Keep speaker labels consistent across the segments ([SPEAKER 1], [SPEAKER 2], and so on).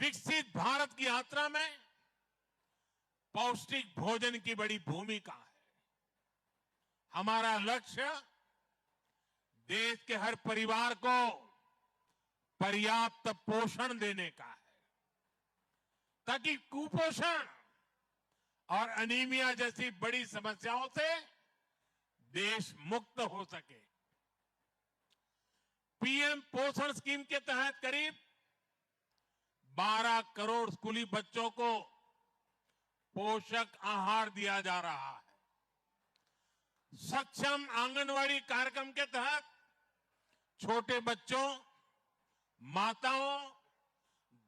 [SPEAKER 1] विकसित भारत की यात्रा में पौष्टिक भोजन की बड़ी भूमिका है। हमारा लक्ष्य देश के हर परिवार को पर्याप्त पोषण देने का है, ताकि कुपोषण और अनीमिया जैसी बड़ी समस्याओं से देश मुक्त हो सके। पीएम पोषण स्कीम के तहत करीब 12 करोड़ स्कूली बच्चों को पोषक आहार दिया जा रहा है। सक्षम आंगनवाड़ी कार्यक्रम के तहत छोटे बच्चों, माताओं,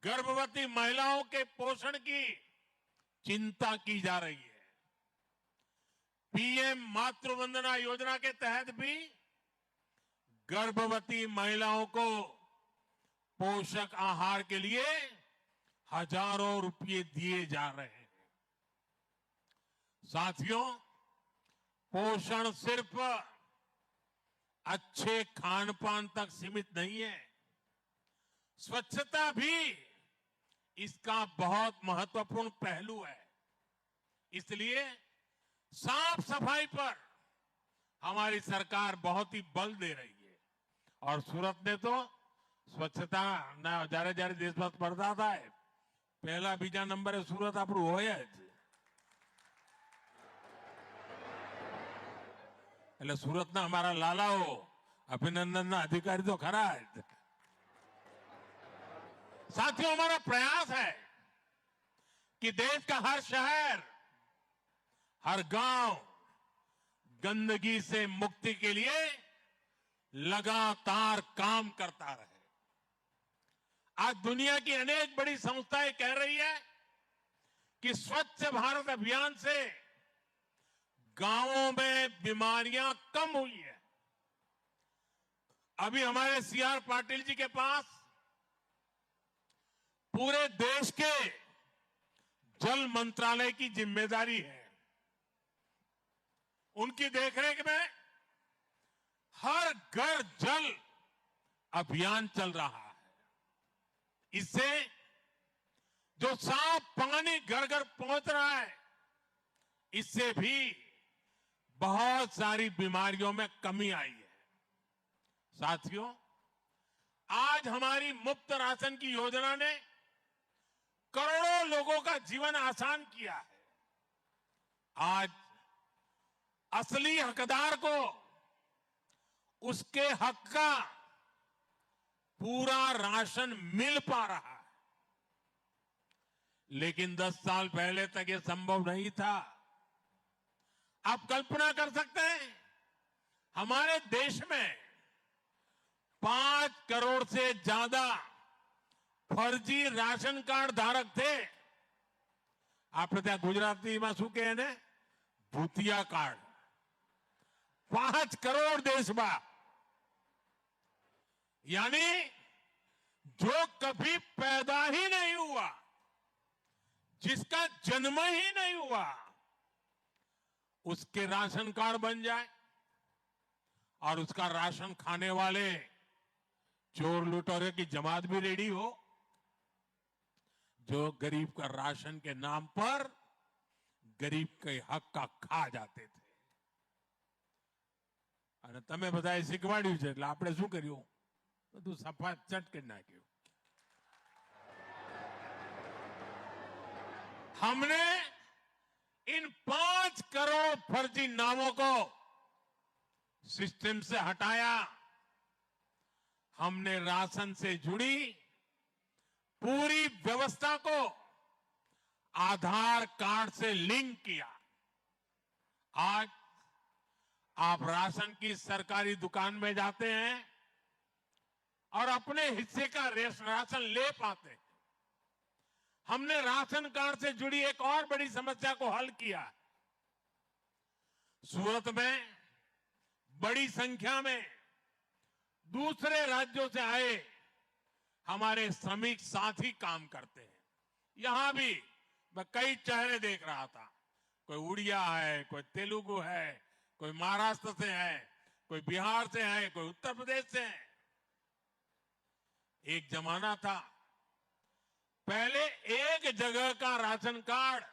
[SPEAKER 1] गर्भवती महिलाओं के पोषण की चिंता की जा रही है। पीएम मातृ वंदना योजना के तहत भी गर्भवती महिलाओं को पोषक आहार के लिए हजारों रुपये दिए जा रहे हैं। साथियों, पोषण सिर्फ अच्छे खान पान तक सीमित नहीं है, स्वच्छता भी इसका बहुत महत्वपूर्ण पहलू है। इसलिए साफ सफाई पर हमारी सरकार बहुत ही बल दे रही है। और सूरत ने तो स्वच्छता ना जारे जारे देश में स्पर्धा था, पहला बीजा नंबर सूरत आप होया એટલે સુરતના हमारा लालाओ अभिनंदन अधिकारी तो खरा है। साथियों, हमारा प्रयास है कि देश का हर शहर, हर गांव गंदगी से मुक्ति के लिए लगातार काम करता रहे। आज दुनिया की अनेक बड़ी संस्थाएं कह रही है कि स्वच्छ भारत अभियान से गांवों में बीमारियां कम हुई है। अभी हमारे सीआर पाटिल जी के पास पूरे देश के जल मंत्रालय की जिम्मेदारी है। उनकी देखरेख में हर घर जल अभियान चल रहा है। इससे जो साफ पानी घर घर पहुंच रहा है, इससे भी बहुत सारी बीमारियों में कमी आई है। साथियों, आज हमारी मुफ्त राशन की योजना ने करोड़ों लोगों का जीवन आसान किया है। आज असली हकदार को उसके हक का पूरा राशन मिल पा रहा है। लेकिन 10 साल पहले तक यह संभव नहीं था। आप कल्पना कर सकते हैं, हमारे देश में 5 करोड़ से ज्यादा फर्जी राशन कार्ड धारक थे। आपने ત્યાં ગુજરાતીમાં શું કહે ને, ભૂતિયા કાર્ડ। 5 करोड़ देश में, यानी जो कभी पैदा ही नहीं हुआ, जिसका जन्म ही नहीं हुआ, उसके राशन कार्ड बन जाए और उसका राशन खाने वाले चोर लुटेरे की जमात भी रेडी हो, जो गरीब का राशन के नाम पर गरीब के हक का खा जाते थे। અને તમે બધાએ શીખવાડ્યું છે એટલે આપણે શું કર્યું, બધું સફા ચટ કરી નાખ્યું। हमने इन 5 करोड़ फर्जी नामों को सिस्टम से हटाया। हमने राशन से जुड़ी पूरी व्यवस्था को आधार कार्ड से लिंक किया। आज आप राशन की सरकारी दुकान में जाते हैं और अपने हिस्से का राशन ले पाते हैं। हमने राशन कार्ड से जुड़ी एक और बड़ी समस्या को हल किया। सूरत में बड़ी संख्या में दूसरे राज्यों से आए हमारे श्रमिक साथी काम करते हैं। यहां भी मैं कई चेहरे देख रहा था, कोई उड़िया है, कोई तेलुगु है, कोई महाराष्ट्र से है, कोई बिहार से है, कोई उत्तर प्रदेश से है। एक जमाना था पहले एक जगह का राशन कार्ड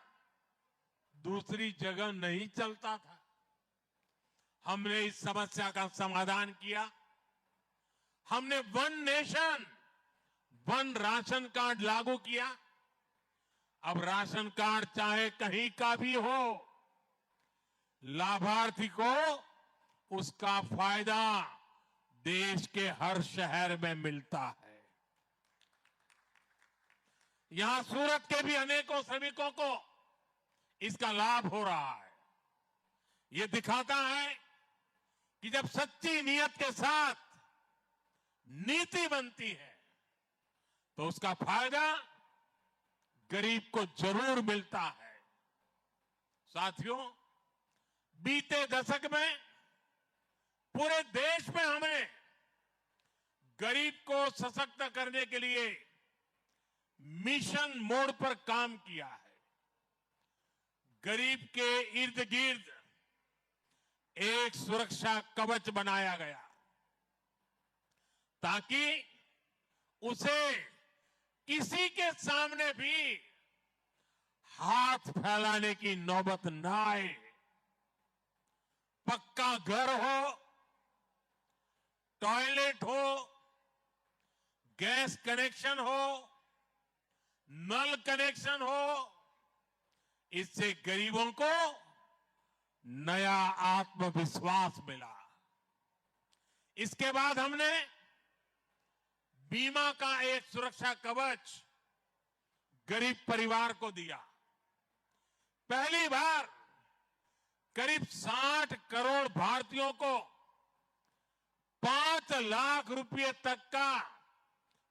[SPEAKER 1] दूसरी जगह नहीं चलता था। हमने इस समस्या का समाधान किया। हमने one nation one ration card लागू किया। अब राशन कार्ड चाहे कहीं का भी हो, लाभार्थी को उसका फायदा देश के हर शहर में मिलता है। यहां सूरत के भी अनेकों श्रमिकों को इसका लाभ हो रहा है। ये दिखाता है कि जब सच्ची नीयत के साथ नीति बनती है तो उसका फायदा गरीब को जरूर मिलता है। साथियों, बीते दशक में पूरे देश में हमने गरीब को सशक्त करने के लिए मिशन मोड पर काम किया है। गरीब के इर्द गिर्द एक सुरक्षा कवच बनाया गया ताकि उसे किसी के सामने भी हाथ फैलाने की नौबत ना आए। पक्का घर हो, टॉयलेट हो, गैस कनेक्शन हो, नल कनेक्शन हो, इससे गरीबों को नया आत्मविश्वास मिला। इसके बाद हमने बीमा का एक सुरक्षा कवच गरीब परिवार को दिया। पहली बार करीब 60 करोड़ भारतीयों को 5 लाख रुपए तक का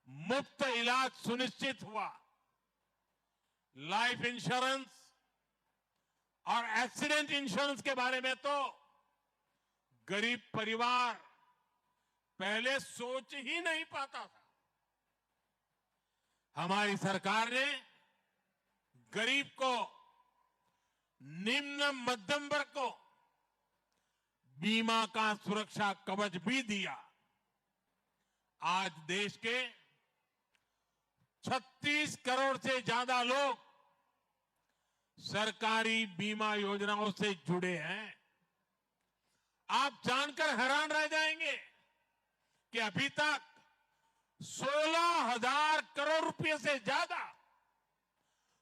[SPEAKER 1] मुफ्त इलाज सुनिश्चित हुआ। लाइफ इंश्योरेंस और एक्सीडेंट इंश्योरेंस के बारे में तो गरीब परिवार पहले सोच ही नहीं पाता था। हमारी सरकार ने गरीब को, निम्न मध्यम वर्ग को बीमा का सुरक्षा कवच भी दिया। आज देश के 36 करोड़ से ज्यादा लोग सरकारी बीमा योजनाओं से जुड़े हैं। आप जानकर हैरान रह जाएंगे कि अभी तक 16,000 करोड़ रुपए से ज्यादा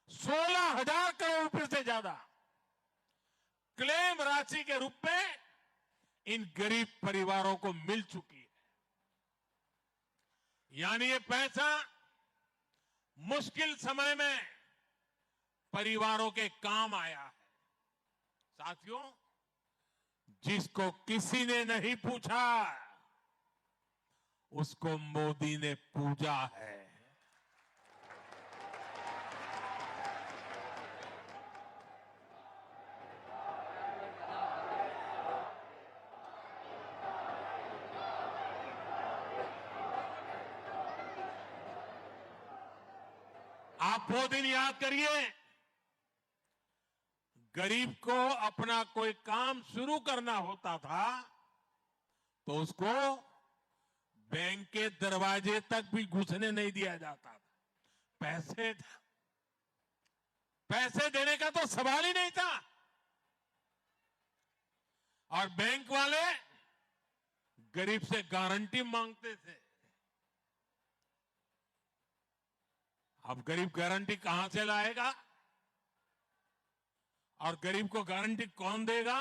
[SPEAKER 1] 16,000 करोड़ रुपए से ज्यादा क्लेम राशि के रूप में इन गरीब परिवारों को मिल चुकी है। यानी ये पैसा मुश्किल समय में परिवारों के काम आया है। साथियों, जिसको किसी ने नहीं पूछा उसको मोदी ने पूजा है। आप वो दिन याद करिए, गरीब को अपना कोई काम शुरू करना होता था तो उसको बैंक के दरवाजे तक भी घुसने नहीं दिया जाता था। पैसे देने का तो सवाल ही नहीं था। और बैंक वाले गरीब से गारंटी मांगते थे। अब गरीब गारंटी कहां से लाएगा और गरीब को गारंटी कौन देगा?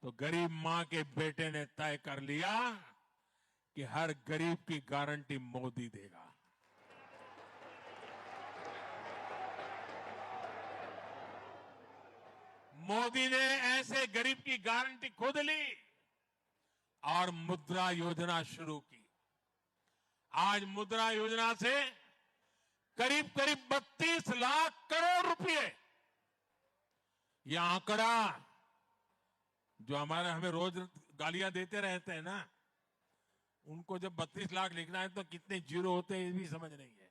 [SPEAKER 1] तो गरीब मां के बेटे ने तय कर लिया कि हर गरीब की गारंटी मोदी देगा। मोदी ने ऐसे गरीब की गारंटी खुद ली और मुद्रा योजना शुरू की। आज मुद्रा योजना से करीब करीब 32 लाख करोड़ रुपए, यह आंकड़ा जो हमें रोज गालियां देते रहते हैं ना, उनको जब 32 लाख लिखना है तो कितने जीरो होते हैं ये भी समझ नहीं है।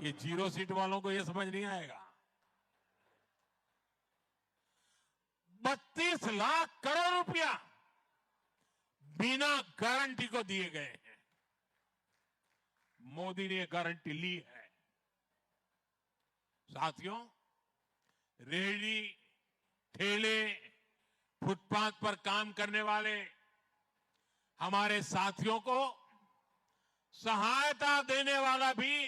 [SPEAKER 1] ये जीरो सीट वालों को ये समझ नहीं आएगा। 32 लाख करोड़ रुपया बिना गारंटी को दिए गए हैं। मोदी ने गारंटी ली है। साथियों, रेहड़ी, ठेले, फुटपाथ पर काम करने वाले हमारे साथियों को सहायता देने वाला भी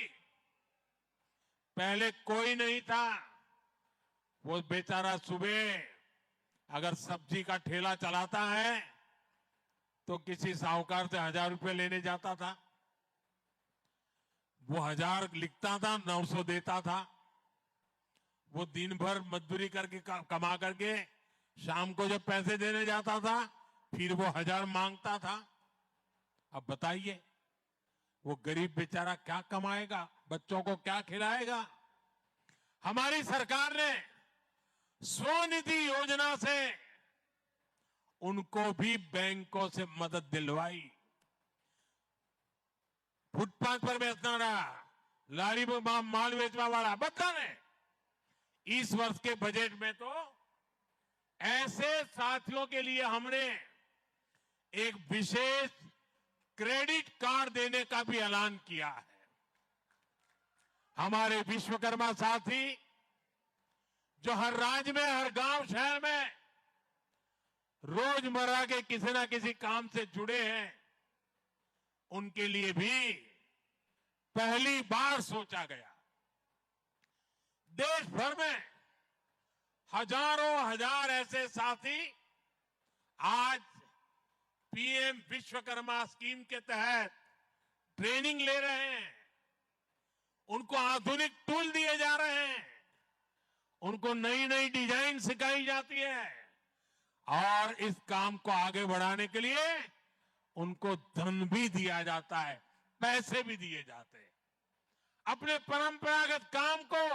[SPEAKER 1] पहले कोई नहीं था। वो बेचारा सुबह अगर सब्जी का ठेला चलाता है तो किसी साहूकार से 1000 रुपए लेने जाता था। वो 1000 लिखता था, 900 देता था। वो दिन भर मजदूरी करके कमा करके शाम को जब पैसे देने जाता था फिर वो 1000 मांगता था। अब बताइए वो गरीब बेचारा क्या कमाएगा, बच्चों को क्या खिलाएगा? हमारी सरकार ने स्वनिधि योजना से उनको भी बैंकों से मदद दिलवाई। फुटपाथ पर बेचना रहा, लारी में माल बेचने वाला, बता ने इस वर्ष के बजट में तो ऐसे साथियों के लिए हमने एक विशेष क्रेडिट कार्ड देने का भी ऐलान किया है। हमारे विश्वकर्मा साथी जो हर राज्य में, हर गांव शहर में रोजमर्रा के किसी ना किसी काम से जुड़े हैं, उनके लिए भी पहली बार सोचा गया। देश भर में हजारों हजार ऐसे साथी आज पीएम विश्वकर्मा स्कीम के तहत ट्रेनिंग ले रहे हैं। उनको आधुनिक टूल दिए जा रहे हैं, उनको नई नई डिजाइन सिखाई जाती है और इस काम को आगे बढ़ाने के लिए उनको धन भी दिया जाता है, पैसे भी दिए जाते हैं। अपने परंपरागत काम को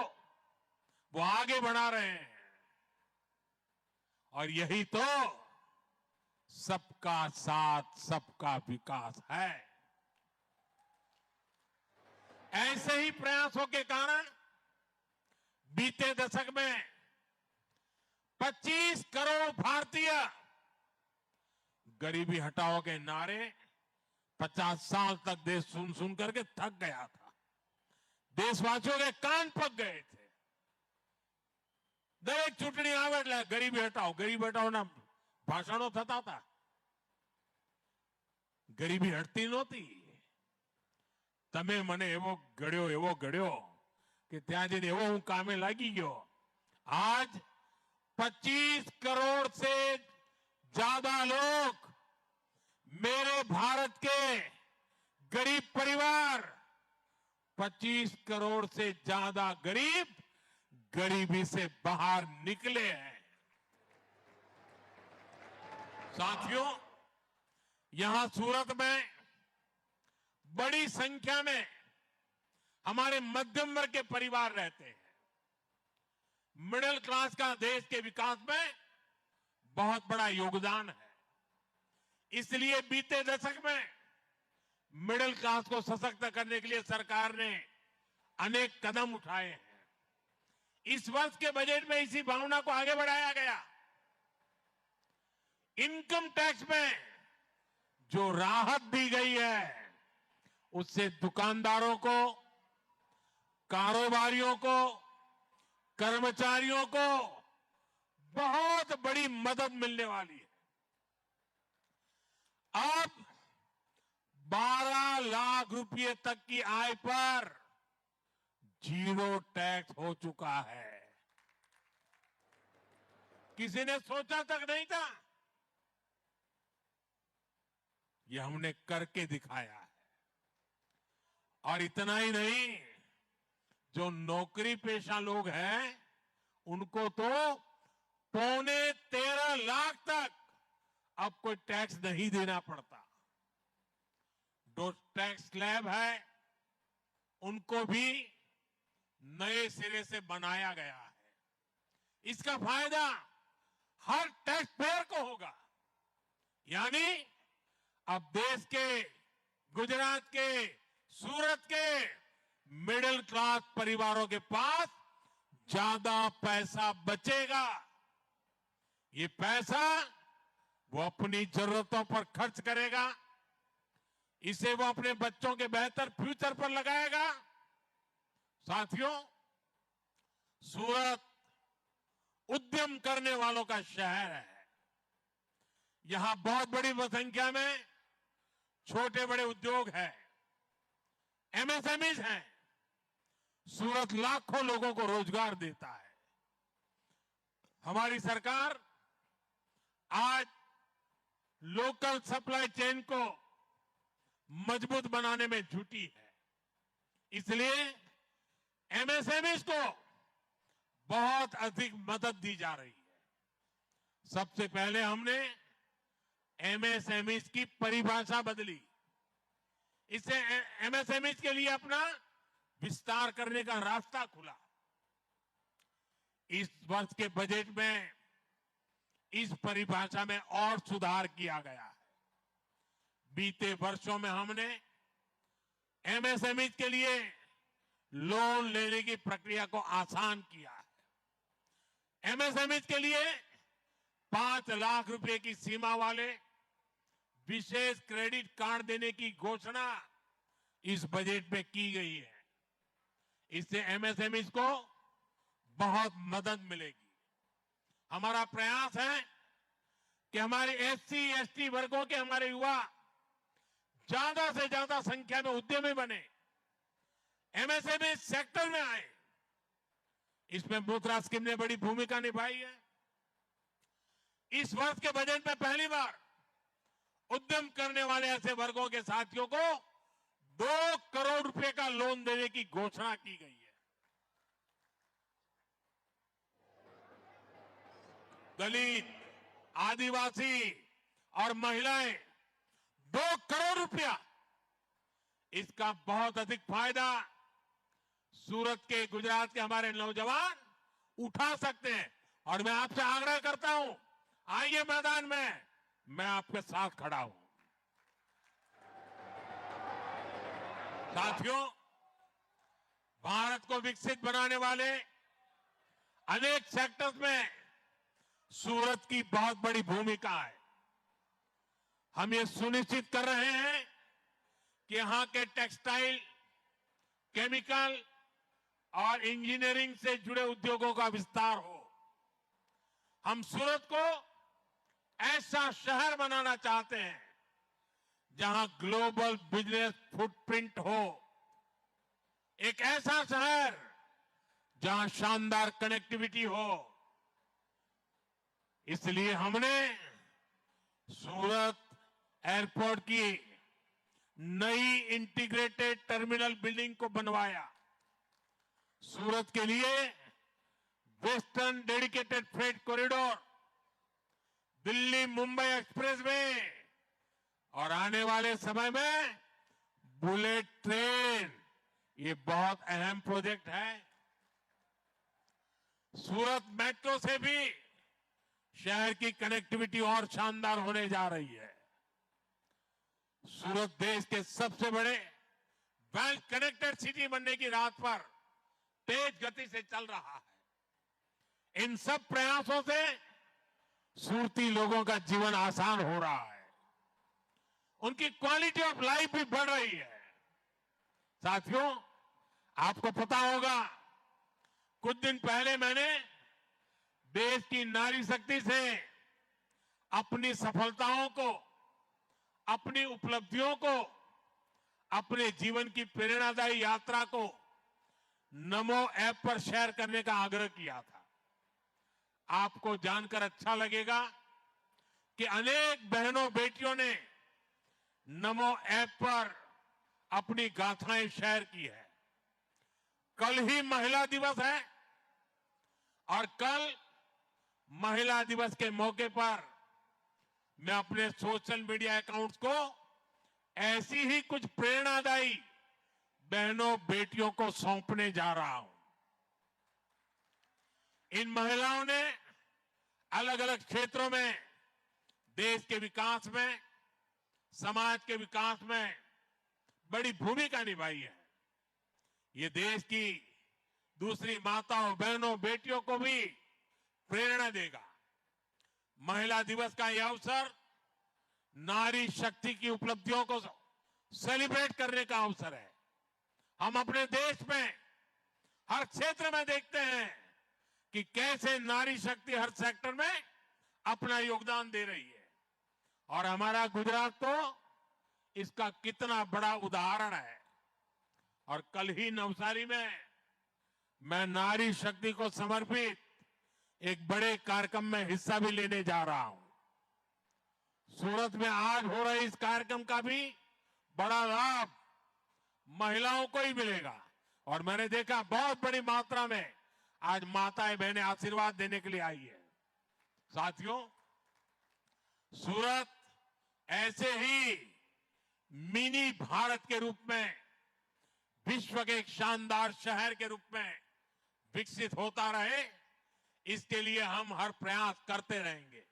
[SPEAKER 1] वो आगे बढ़ा रहे हैं और यही तो सबका साथ सबका विकास है। ऐसे ही प्रयासों के कारण बीते दशक में 25 करोड़ भारतीय गरीबी हटाओ के नारे 50 साल तक देश सुन सुन करके थक गया था। देशवासियों के कान पक गए थे। दरेक चूंटणी આવે એટલે ગરીબી હટાઓ ના ભાષણો થતા હતા। ગરીબી હટતી નહોતી। તમે મને એવો ગળ્યો કે ત્યાં જઈને એવો હું કામે લાગી ગયો। आज 25 करोड़ से ज्यादा लोग मेरे भारत के गरीब परिवार, 25 करोड़ से ज्यादा गरीब गरीबी से बाहर निकले हैं। साथियों, यहां सूरत में बड़ी संख्या में हमारे मध्यम वर्ग के परिवार रहते हैं। मिडिल क्लास का देश के विकास में बहुत बड़ा योगदान है। इसलिए बीते दशक में मिडिल क्लास को सशक्त करने के लिए सरकार ने अनेक कदम उठाए हैं। इस वर्ष के बजट में इसी भावना को आगे बढ़ाया गया। इनकम टैक्स में जो राहत दी गई है उससे दुकानदारों को, कारोबारियों को, कर्मचारियों को बहुत बड़ी मदद मिलने वाली है। अब 12 लाख रुपए तक की आय पर 0 टैक्स हो चुका है। किसी ने सोचा तक नहीं था। यह हमने करके दिखाया है। और इतना ही नहीं, जो नौकरी पेशा लोग हैं उनको तो 13.25 लाख तक अब कोई टैक्स नहीं देना पड़ता। जो टैक्स स्लैब है उनको भी नए सिरे से बनाया गया है। इसका फायदा हर टैक्स पेयर को होगा। यानी अब देश के, गुजरात के, सूरत के मिडिल क्लास परिवारों के पास ज्यादा पैसा बचेगा। ये पैसा वो अपनी जरूरतों पर खर्च करेगा। इसे वो अपने बच्चों के बेहतर फ्यूचर पर लगाएगा। साथियों, सूरत उद्यम करने वालों का शहर है। यहां बहुत बड़ी संख्या में छोटे बड़े उद्योग हैं, एमएसएमईज हैं। सूरत लाखों लोगों को रोजगार देता है। हमारी सरकार आज लोकल सप्लाई चेन को मजबूत बनाने में जुटी है। इसलिए एमएसएमईज को बहुत अधिक मदद दी जा रही है। सबसे पहले हमने एमएसएमईज की परिभाषा बदली। इससे एमएसएमईज के लिए अपना विस्तार करने का रास्ता खुला। इस वर्ष के बजट में इस परिभाषा में और सुधार किया गया है। बीते वर्षों में हमने एमएसएमईज के लिए लोन लेने की प्रक्रिया को आसान किया है। एमएसएमईज के लिए 5 लाख रुपए की सीमा वाले विशेष क्रेडिट कार्ड देने की घोषणा इस बजट में की गई है। इससे एमएसएमईज को बहुत मदद मिलेगी। हमारा प्रयास है कि हमारे एससी एसटी वर्गों के हमारे युवा ज्यादा से ज्यादा संख्या में उद्यमी बने, एमएसएमई सेक्टर में आए। इसमें मुद्रा स्कीम ने बड़ी भूमिका निभाई है। इस वर्ष के बजट में पहली बार उद्यम करने वाले ऐसे वर्गों के साथियों को 2 करोड़ रुपए का लोन देने की घोषणा की गई है। दलित, आदिवासी और महिलाएं 2 करोड़ रुपया, इसका बहुत अधिक फायदा सूरत के, गुजरात के हमारे नौजवान उठा सकते हैं। और मैं आपसे आग्रह करता हूं, आइए मैदान में, मैं आपके साथ खड़ा हूं। साथियों, भारत को विकसित बनाने वाले अनेक सेक्टर्स में सूरत की बहुत बड़ी भूमिका है। हम ये सुनिश्चित कर रहे हैं कि यहां के टेक्सटाइल, केमिकल और इंजीनियरिंग से जुड़े उद्योगों का विस्तार हो। हम सूरत को ऐसा शहर बनाना चाहते हैं जहां ग्लोबल बिजनेस फुटप्रिंट हो। एक ऐसा शहर जहां शानदार कनेक्टिविटी हो। इसलिए हमने सूरत एयरपोर्ट की नई इंटीग्रेटेड टर्मिनल बिल्डिंग को बनवाया। सूरत के लिए western dedicated freight corridor, Delhi Mumbai expressway और आने वाले समय में बुलेट ट्रेन, ये बहुत अहम प्रोजेक्ट है। सूरत मेट्रो से भी शहर की कनेक्टिविटी और शानदार होने जा रही है। सूरत देश के सबसे बड़े वेल कनेक्टेड सिटी बनने की राह पर तेज गति से चल रहा है। इन सब प्रयासों से सूरती लोगों का जीवन आसान हो रहा है, उनकी क्वालिटी ऑफ लाइफ भी बढ़ रही है। साथियों, आपको पता होगा, कुछ दिन पहले मैंने देश की नारी शक्ति से अपनी सफलताओं को, अपनी उपलब्धियों को, अपने जीवन की प्रेरणादायी यात्रा को नमो ऐप पर शेयर करने का आग्रह किया था। आपको जानकर अच्छा लगेगा कि अनेक बहनों बेटियों ने नमो ऐप पर अपनी गाथाएं शेयर की है। कल ही महिला दिवस है और कल महिला दिवस के मौके पर मैं अपने सोशल मीडिया अकाउंट्स को ऐसी ही कुछ प्रेरणादायी बहनों बेटियों को सौंपने जा रहा हूं। इन महिलाओं ने अलग अलग क्षेत्रों में देश के विकास में, समाज के विकास में बड़ी भूमिका निभाई है। ये देश की दूसरी माताओं, बहनों, बेटियों को भी प्रेरणा देगा। महिला दिवस का यह अवसर नारी शक्ति की उपलब्धियों को सेलिब्रेट करने का अवसर है। हम अपने देश में हर क्षेत्र में देखते हैं कि कैसे नारी शक्ति हर सेक्टर में अपना योगदान दे रही है, और हमारा गुजरात तो इसका कितना बड़ा उदाहरण है। और कल ही नवसारी में मैं नारी शक्ति को समर्पित एक बड़े कार्यक्रम में हिस्सा भी लेने जा रहा हूं। सूरत में आज हो रहे इस कार्यक्रम का भी बड़ा लाभ महिलाओं को ही मिलेगा, और मैंने देखा बहुत बड़ी मात्रा में आज माताएं बहनें आशीर्वाद देने के लिए आई है। साथियों, सूरत ऐसे ही मिनी भारत के रूप में, विश्व के एक शानदार शहर के रूप में विकसित होता रहे, इसके लिए हम हर प्रयास करते रहेंगे।